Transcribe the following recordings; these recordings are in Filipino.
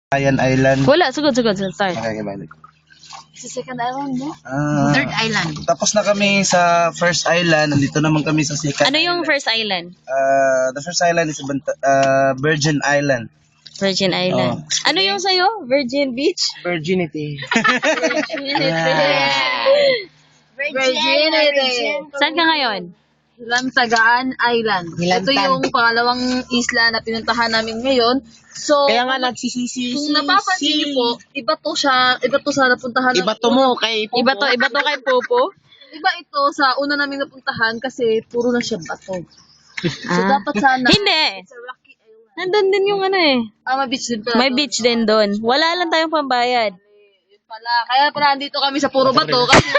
Ayan Island. Wala, sugod. Start. Okay, balik. Sa second island mo? Third island. Tapos na kami sa first island. Nandito naman kami sa second Ano yung island. first island? The first island is Virgin Island. Virgin Island. Ano yung sa'yo? Virgin Beach? Virginity. Virginity. Saan ka ngayon? Lantagaan Island. Ito yung pangalawang isla na pinuntahan namin ngayon. So, Kaya nga nagsisisi. kung napapansin niyo po, iba to sa napuntahan Iba to mo kay Popo. Iba to kay Popo? Iba ito sa una namin napuntahan kasi puro na siya bato. So, dapat sana Hindi. sa Rocky Island. Nandun din yung ano eh. May beach din pala. May doon. beach din doon. Wala lang tayong pambayad. Yun pala. Kaya pala nandito kami sa puro bato kasi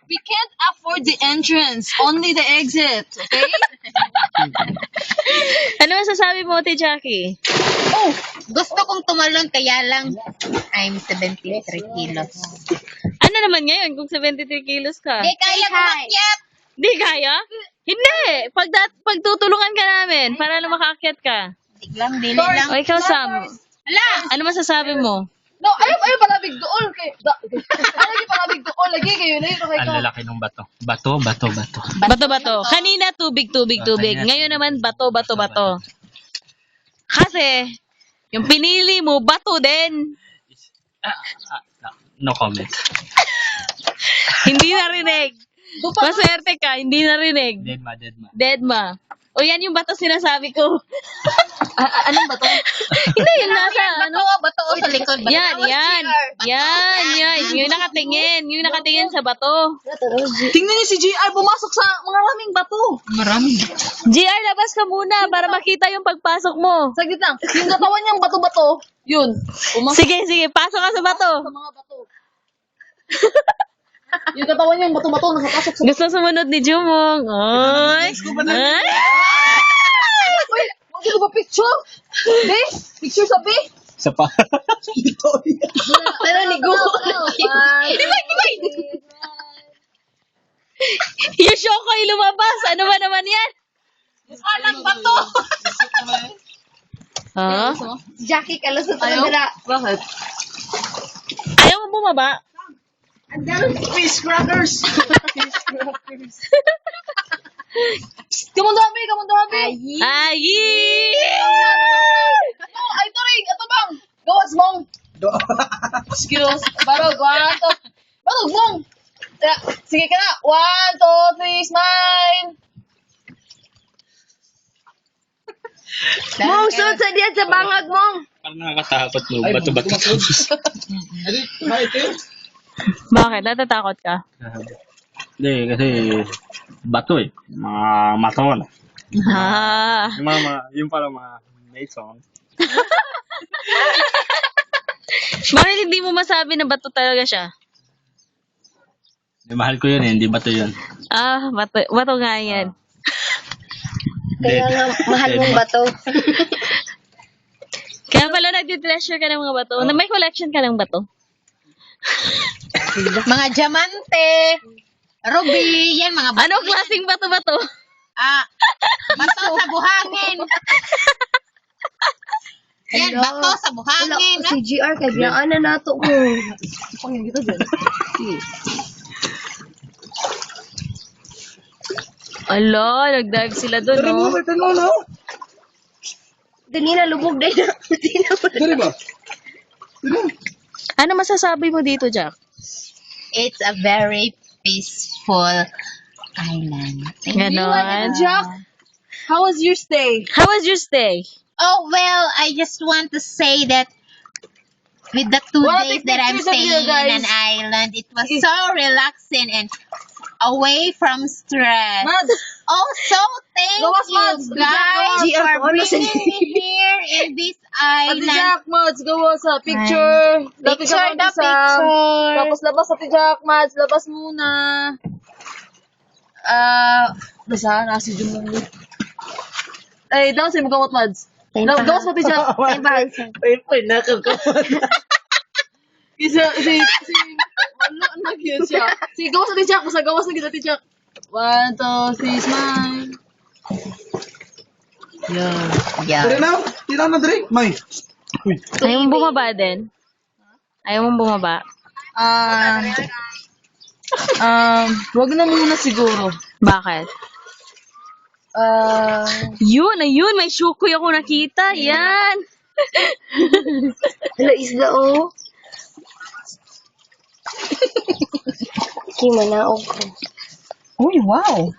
we can't afford the entrance, only the exit. Okay? Ano masasabi mo, Ate Jackie? Oh, gusto kong tumalon kaya lang I'm 73 kilos. Ano naman ngayon kung 73 kilos ka? Di kaya kumakyat. Di kaya? Hindi! Pagtutulungan ka namin para lang makaakyat ka. Dili lang. O ikaw, Sam. Ala! Ano masasabi mo? No, ayaw palabig doon. Ayaw palabig doon. Lagi kayo na yun. Ang lalaki ng bato. Bato. Bato. Kanina tubig. Ngayon naman bato. Kasi, yung pinili mo, bato din. No comment. Hindi narinig. Maswerte ka, hindi narinig. Deadma. O yan yung bato sinasabi ko. Anong bato? Hindi, yung nasa, ano? Bato sa likod. Yan. Yung nakatingin sa bato. Tingnan niyo si GR pumasok sa mga maraming bato. Marami. GR, labas ka muna para makita yung pagpasok mo. Saglit lang. Yung katawan niyang bato-bato, yun. Pumasok Sige, pasok ka sa bato. sa mga bato. Yung katawan niyang bato-bato nakapasok sa Gusto sumunod ni Jumong. Ay! Ay! Wait, wag ko ba picture? Be? Picture sa be? Isa pa. Pero ligo. Yung Shoko ay lumabas. Ano ba naman yan? Alang bato. Ha? Jackie, kalusot Ayaw? Bakit? Ayaw mo bumaba? Fish crackers. Kamundabi. Ay! Ay, turing. Ito bang? Gawas mong. Excuse. Barog. 1, 2. Barog mong. Sige ka na. 1, 2, 3, smile. Mong, sunod sa diyan sa bangag mong. Parang nakakatakot mo. Bato. Bakit? Natatakot ka? Hindi, kasi bato eh. Mga maton. Ah. Yung parang mga mason. Bakit hindi mo masabi na bato talaga siya? Mahal ko yun eh. Hindi bato yun. Ah, bato nga yan. Kaya nga, mahal mong bato. Kaya pala nag-treasure ka ng mga bato. May collection ka ng bato. Mga diamante, ruby, yan mga bato. Anong klaseng bato-bato? Bato sa buhangin. Yan, bato sa buhangin. Si GR kay biyaan na nato ko. Pangin kita dyan. Ala, nag-dive sila doon, no? Dali na lubog dahil na. Ano masasabi mo dito, Jack? It's a very peaceful island. Ganon. Jack, how was your stay? How was your stay? Oh, well, I just want to say that with the 2 Well, days take that I'm pictures of you staying in guys. an island, it was so relaxing and away from stress. Mads, Oh, so thank Gawas, you Mads. guys GR, for ano sa- bringing me here in this Ate island. Jack, Mads, gawa sa picture. Lapit ka Picture muna the sa- picture. Tapos labas Ate Jack, Mads, labas muna. Basa, si Jumong. Ay, daw sa'yo magkamot, Mads. Gawas mo Ate Jack. Ay, bye. Wala, nag-yun siya. Sige, gawas Ate Jack. Basta gawas na kita Ate Jack. 1, 2, 3, smile. Tira na, drink. May. Ayaw mong bumaba din? Ayaw mong bumaba? Wag na muna siguro. Bakit? Yun, ayun, may shukoy ako nakita. Yan. Hala, isda, oh. Kimanaog ko. Uy, wow.